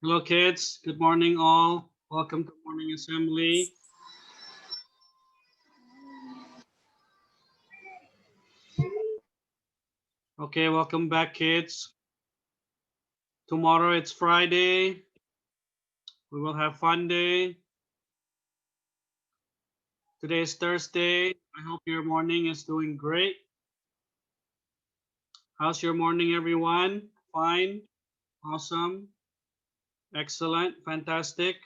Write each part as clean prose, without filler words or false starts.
Hello, kids. Good morning, all. Welcome to morning assembly. Okay, welcome back, kids. Tomorrow it's Friday. We will have fun day. Today is Thursday. I hope your morning is doing great. How's your morning, everyone? Fine? Awesome? Excellent? Fantastic?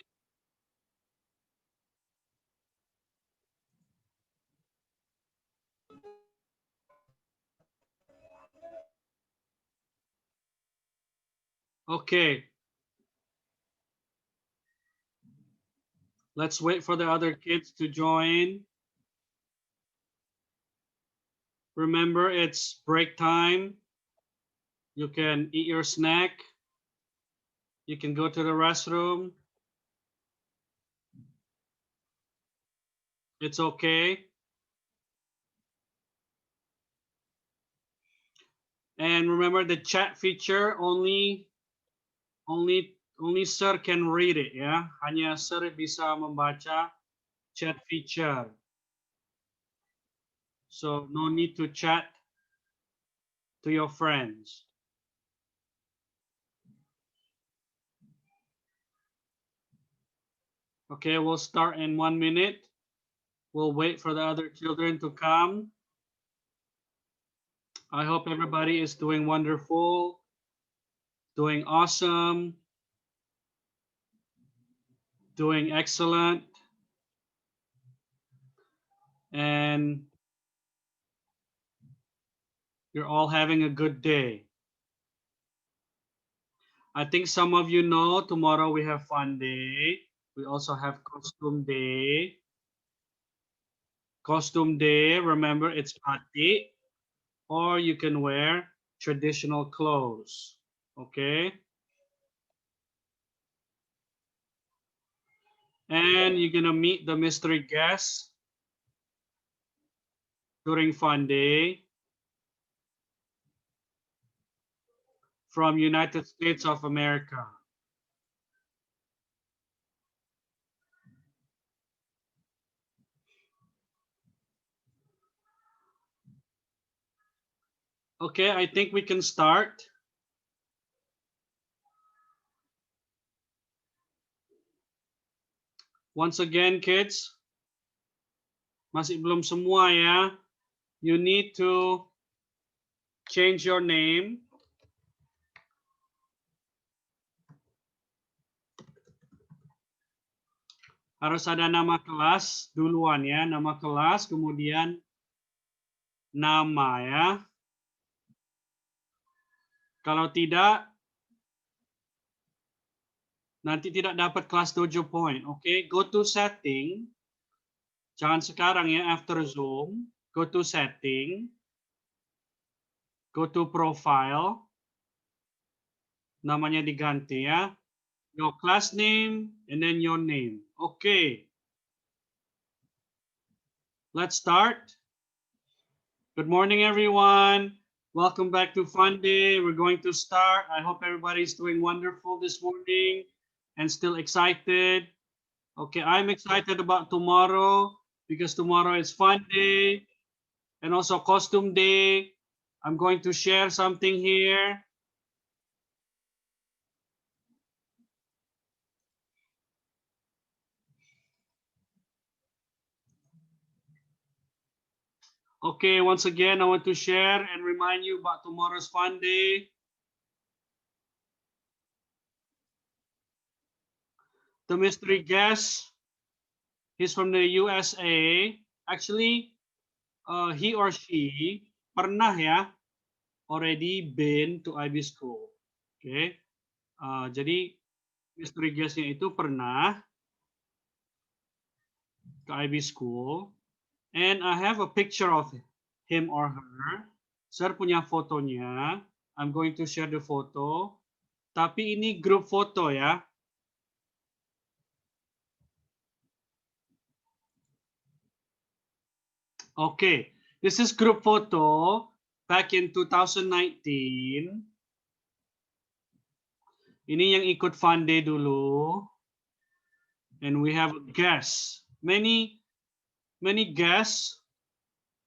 Okay. Let's wait for the other kids to join. Remember, it's break time. You can eat your snack. You can go to the restroom. It's okay. And remember the chat feature only Sir can read it ya. Hanya Sir bisa membaca chat feature. So no need to chat to your friends. Okay, we'll start in 1 minute. We'll wait for the other children to come. I hope everybody is doing wonderful, doing awesome, doing excellent, and you're all having a good day. I think some of you know tomorrow we have fun day. We also have costume day. Costume day, remember it's batik, or you can wear traditional clothes. Okay? And you're gonna meet the mystery guests during fun day from United States of America. Okay, I think we can start. Once again, kids, masih belum semua ya. You need to change your name. Harus ada nama kelas duluan ya, nama kelas, kemudian nama ya. Kalau tidak, nanti tidak dapat kelas dojo point. Oke, go to setting. Jangan sekarang ya, after Zoom. Go to setting. Go to profile. Namanya diganti ya. Your class name and then your name. Okay. Let's start. Good morning, everyone. Welcome back to Fun Day. We're going to start. I hope everybody's doing wonderful this morning and still excited. Okay, I'm excited about tomorrow because tomorrow is Fun Day and also Costume Day. I'm going to share something here. Okay, once again, I want to share and remind you about tomorrow's Fun Day. The mystery guest, he's from the USA. Actually, he or she pernah ya, already been to IB school. Okay, jadi mystery guestnya itu pernah ke IB school. And I have a picture of him or her. Saya punya fotonya. I'm going to share the photo. Tapi ini grup foto ya. Okay, this is group photo back in 2019. Ini yang ikut fun day dulu. And we have a guest. Many guests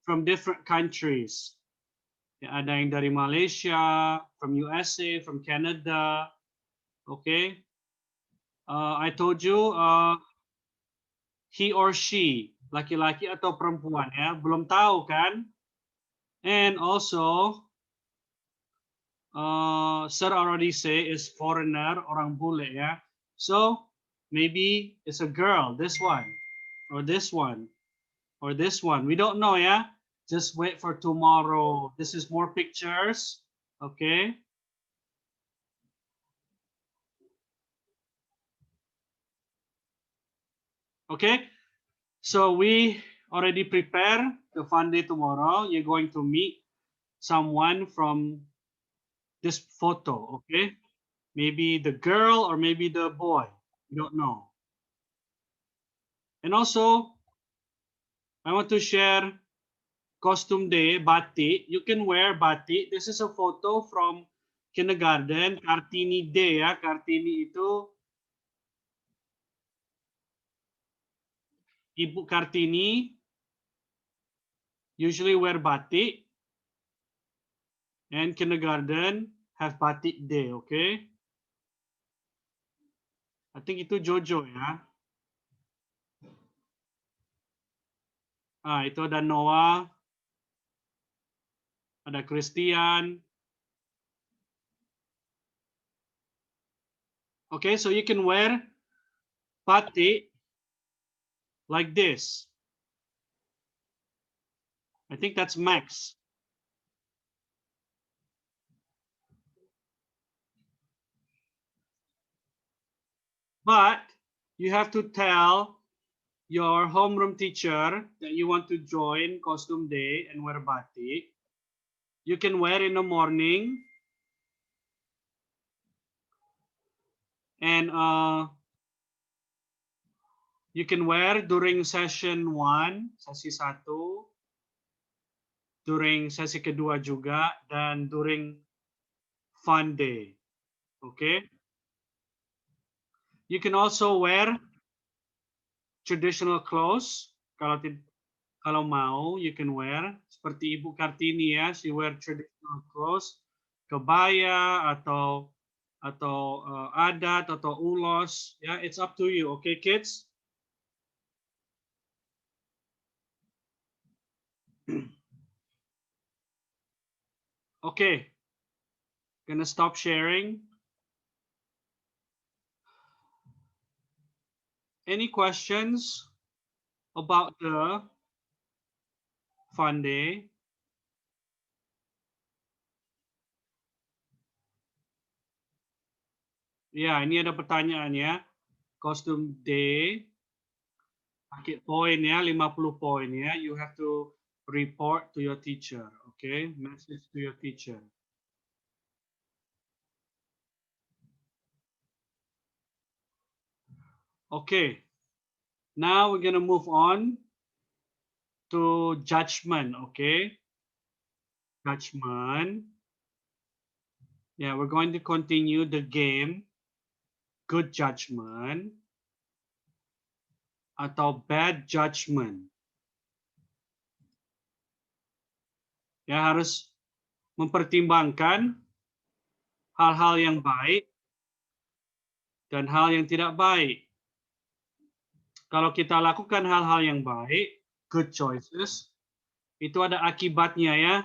from different countries. Ya, ada yang dari Malaysia, from USA, from Canada. Okay. I told you he or she, laki-laki atau perempuan ya, belum tahu kan? And also, sir already say is foreigner, orang bule ya. So maybe it's a girl, this one, or this one, or this one. We don't know ya. Just wait for tomorrow. This is more pictures. Okay. Okay. So we already prepare the fun day tomorrow. You're going to meet someone from this photo. Okay. Maybe the girl or maybe the boy. You don't know. And also, I want to share costume day, batik. You can wear batik. This is a photo from kindergarten, Kartini Day ya. Kartini itu Ibu Kartini usually wear batik, and kindergarten have batik day, okay? I think itu Jojo ya. Itu ada Noah, ada Christian. Okay, so you can wear batik like this. I think that's max. But you have to tell your homeroom teacher that you want to join costume day and wear batik. You can wear in the morning. And you can wear during session 1, sesi 1, during sesi kedua juga, dan during fun day. Okay? You can also wear traditional clothes. Kalau mau, you can wear. Seperti Ibu Kartini ya, she wear traditional clothes. Kebaya atau adat atau ulos. Ya, it's up to you. Okay, kids? Okay. Gonna stop sharing. Any questions about the fun day? Ya, ini ada pertanyaan ya. Costume day. Pakai poin ya, 50 poin ya. You have to report to your teacher. Okay, message to your teacher. Okay, now we're gonna move on to judgment. Okay, judgment. Yeah, we're going to continue the game. Good judgment atau bad judgment. Ya, harus mempertimbangkan hal-hal yang baik dan hal yang tidak baik. Kalau kita lakukan hal-hal yang baik, good choices, itu ada akibatnya ya.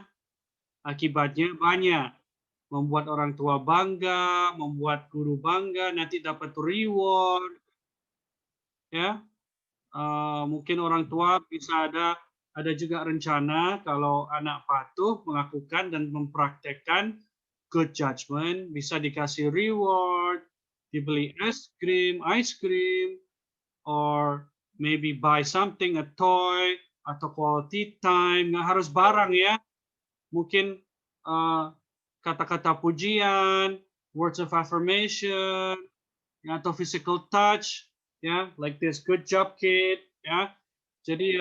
Akibatnya banyak. Membuat orang tua bangga, membuat guru bangga, nanti dapat reward. Ya, mungkin orang tua bisa ada juga rencana kalau anak patuh melakukan dan mempraktekkan good judgment, bisa dikasih reward, dibeli ice cream, or maybe buy something, a toy, atau quality time. Nggak harus barang ya. Mungkin kata-kata pujian, words of affirmation, ya, atau physical touch, ya, like this, good job kid, ya. Jadi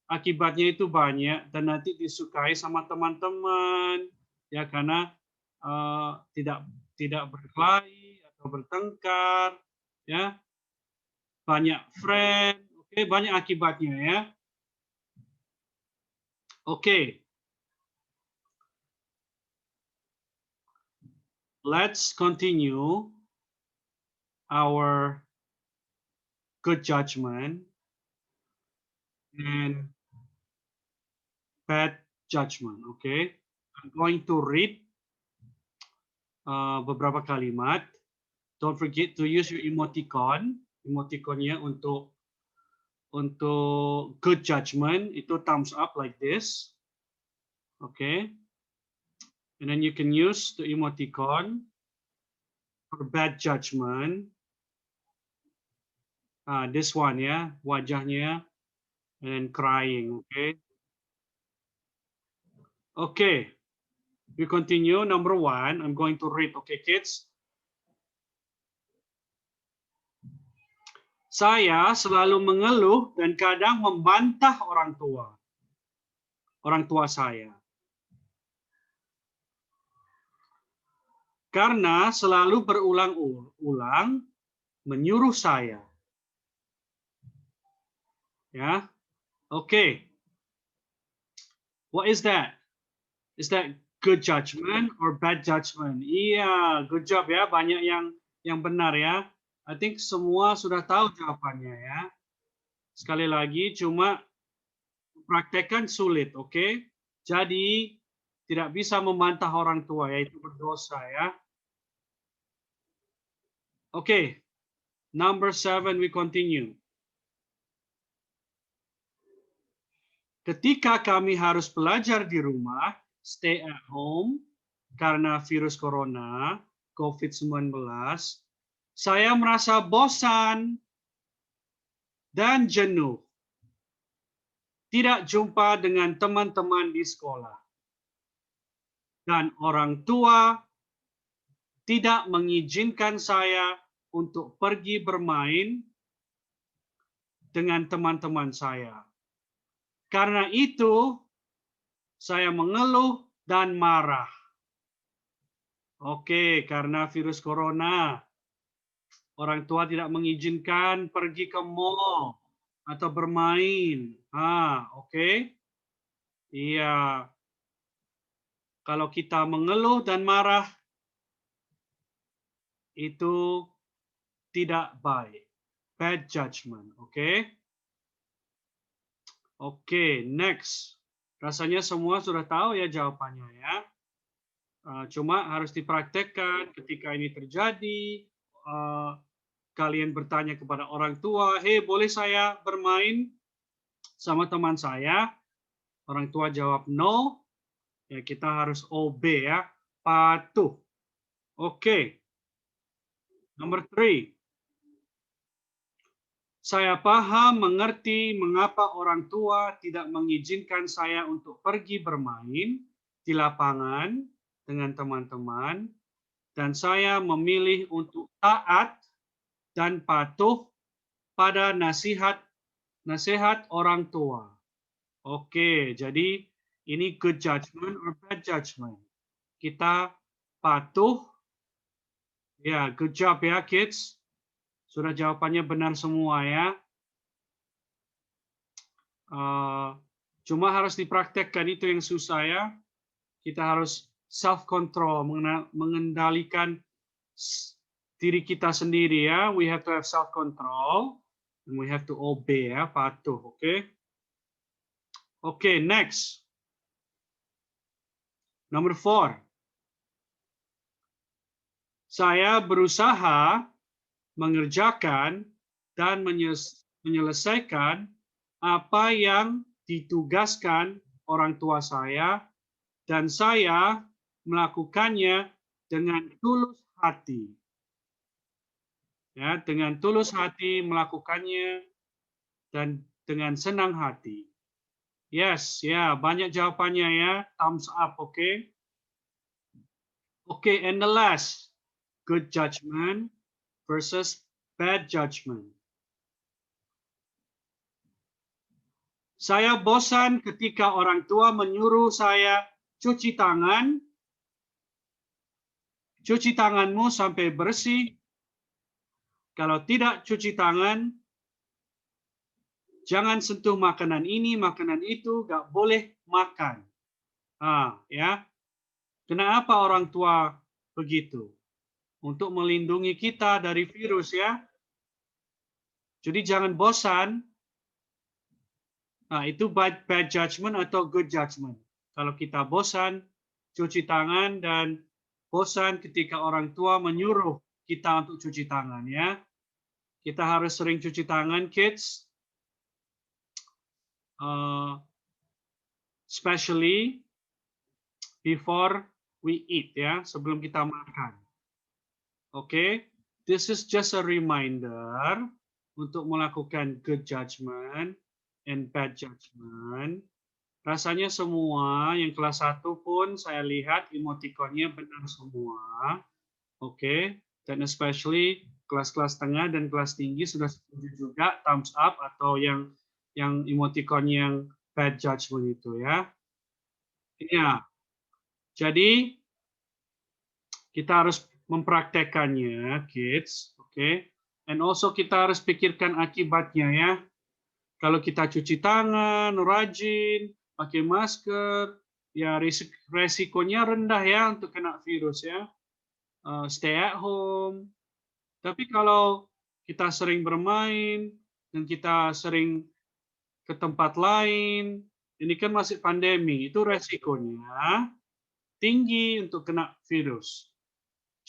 akibatnya itu banyak dan nanti disukai sama teman-teman, ya, karena tidak berkelahi atau bertengkar, ya, banyak friend, oke, banyak akibatnya ya. Oke. Let's continue our good judgment and bad judgment. Okay, I'm going to read beberapa kalimat. Don't forget to use your emoticon. Emoticonnya untuk good judgment itu thumbs up like this. Okay, and then you can use the emoticon for bad judgment. This one ya, wajahnya, and then crying. Okay. Okay. We continue. Number 1, I'm going to read. Okay, kids. Saya selalu mengeluh dan kadang membantah orang tua saya. Karena selalu berulang-ulang menyuruh saya. Ya. Okay. What is that? Is that good judgment or bad judgment? Iya, good job ya. Banyak yang benar ya. I think semua sudah tahu jawabannya ya. Sekali lagi, cuma praktekkan sulit, oke? Jadi tidak bisa membantah orang tua, yaitu berdosa ya. Oke, number 7 we continue. Ketika kami harus belajar di rumah, stay at home, karena virus corona, COVID-19, saya merasa bosan dan jenuh. Tidak jumpa dengan teman-teman di sekolah. Dan orang tua tidak mengizinkan saya untuk pergi bermain dengan teman-teman saya. Karena itu, saya mengeluh dan marah. Oke, karena virus corona, orang tua tidak mengizinkan pergi ke mall atau bermain. Oke. Iya. Kalau kita mengeluh dan marah, itu tidak baik. Bad judgment. Oke. Oke, next. Rasanya semua sudah tahu ya jawabannya ya. Cuma harus dipraktekkan ketika ini terjadi. Kalian bertanya kepada orang tua, "Hey, boleh saya bermain sama teman saya?" Orang tua jawab no. Ya, kita harus obey ya, patuh. Oke. Number 3. Saya paham, mengerti mengapa orang tua tidak mengizinkan saya untuk pergi bermain di lapangan dengan teman-teman, dan saya memilih untuk taat dan patuh pada nasihat orang tua. Oke, jadi ini good judgment or bad judgment. Kita patuh. Ya, good job ya kids. Sudah jawabannya benar semua ya. Cuma harus dipraktekkan, itu yang susah ya. Kita harus self-control, mengendalikan diri kita sendiri ya. We have to have self-control. And we have to obey ya, patuh, oke? Oke, next. Number 4. Saya berusaha mengerjakan dan menyelesaikan apa yang ditugaskan orang tua saya, dan saya melakukannya dengan tulus hati. Ya, dengan tulus hati melakukannya dan dengan senang hati. Yes, ya, banyak jawabannya ya. Thumbs up, oke? Oke, and the last, good judgment versus bad judgment. Saya bosan ketika orang tua menyuruh saya cuci tangan. Cuci tanganmu sampai bersih Kalau tidak cuci tangan, jangan sentuh makanan ini, makanan itu, nggak boleh makan. Ya. Kenapa orang tua begitu? Untuk melindungi kita dari virus ya. Jadi jangan bosan. Nah, itu bad judgment atau good judgment. Kalau kita bosan, cuci tangan, dan bosan ketika orang tua menyuruh kita untuk cuci tangan ya. Kita harus sering cuci tangan, kids. Especially before we eat ya, sebelum kita makan. Oke, this is just a reminder untuk melakukan good judgment and bad judgment. Rasanya semua yang kelas 1 pun saya lihat emoticonnya benar semua. Oke, dan especially kelas-kelas tengah dan kelas tinggi sudah setuju juga thumbs up atau yang emoticon yang bad judgment itu ya. Ya. Jadi kita harus mempraktekannya, kids, oke? And also kita harus pikirkan akibatnya ya. Kalau kita cuci tangan, rajin, pakai masker, ya resikonya rendah ya untuk kena virus ya. Stay at home. Tapi kalau kita sering bermain dan kita sering ke tempat lain, ini kan masih pandemi, itu resikonya tinggi untuk kena virus.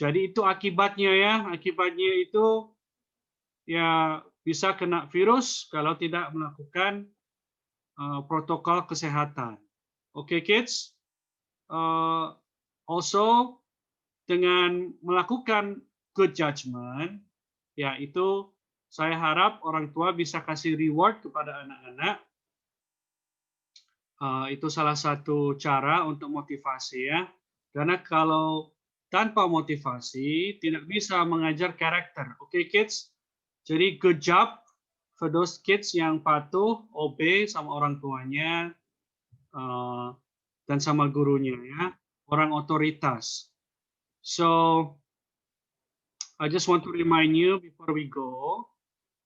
Jadi itu akibatnya ya, akibatnya itu ya bisa kena virus kalau tidak melakukan protokol kesehatan. Oke, kids. Also dengan melakukan good judgment, ya itu saya harap orang tua bisa kasih reward kepada anak-anak. Itu salah satu cara untuk motivasi ya. Karena kalau tanpa motivasi tidak bisa mengajar karakter. Oke, kids. Jadi good job for those kids yang patuh, obey sama orang tuanya dan sama gurunya ya, orang otoritas. So I just want to remind you before we go,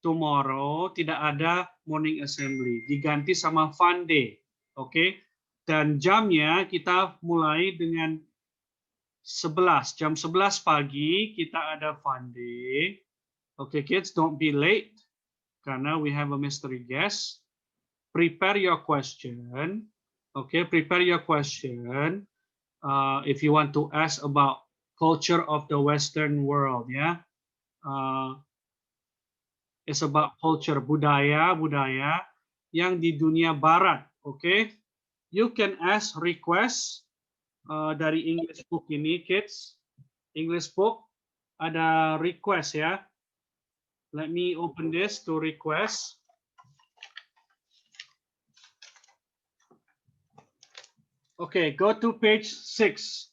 tomorrow tidak ada morning assembly, diganti sama fun day. Oke. Dan jamnya kita mulai dengan 11, jam 11 pagi kita ada fun day. Okay, kids, don't be late karena we have a mystery guest. Prepare your question. Okay, prepare your question. If you want to ask about culture of the Western world, yeah. It's about culture, budaya yang di dunia Barat. Okay, you can ask request. Dari English book ini, kids. English book ada request ya. Let me open this to request. Okay, go to page 6.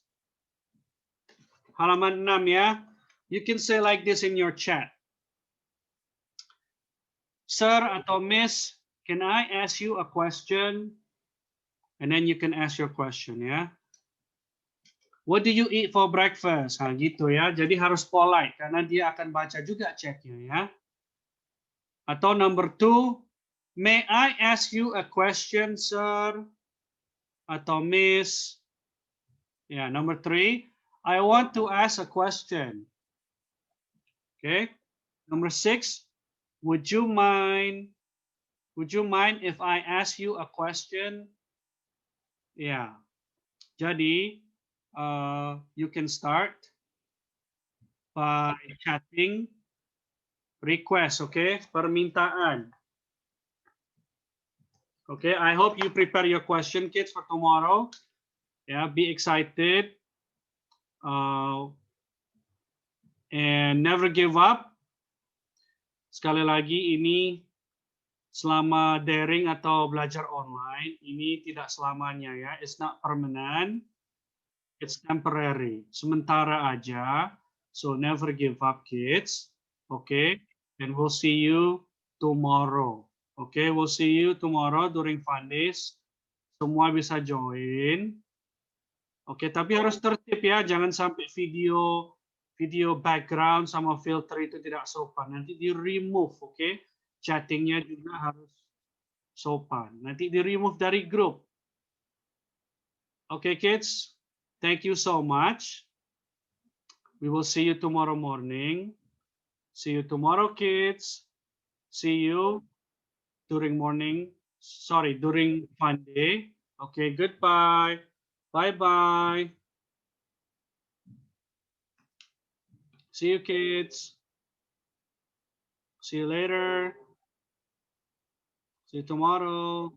Halaman 6 ya. You can say like this in your chat. Sir atau Miss, can I ask you a question? And then you can ask your question ya. What do you eat for breakfast? Nah, gitu ya. Jadi harus polite karena dia akan baca juga chatnya ya. Atau number 2, may I ask you a question, sir? Atau Miss. Yeah, number 3, I want to ask a question. Okay. Number 6, would you mind if I ask you a question? Yeah. Jadi you can start by chatting request, okay? Permintaan. Okay, I hope you prepare your question, kids, for tomorrow. Yeah, be excited. And never give up. Sekali lagi, ini selama daring atau belajar online, ini tidak selamanya ya. It's not permanent. It's temporary. Sementara aja. So never give up, kids. Okay, and we'll see you tomorrow. Okay, we'll see you tomorrow during fun days. Semua bisa join. Oke, tapi harus tertib ya, jangan sampai video video background sama filter itu tidak sopan. Nanti di remove, oke? Okay? Chattingnya juga harus sopan. Nanti di remove dari grup. Oke, okay, kids. Thank you so much. We will see you tomorrow morning. See you tomorrow, kids. See you during morning. Sorry, during fun day. Okay, goodbye. Bye-bye. See you, kids. See you later. See you tomorrow.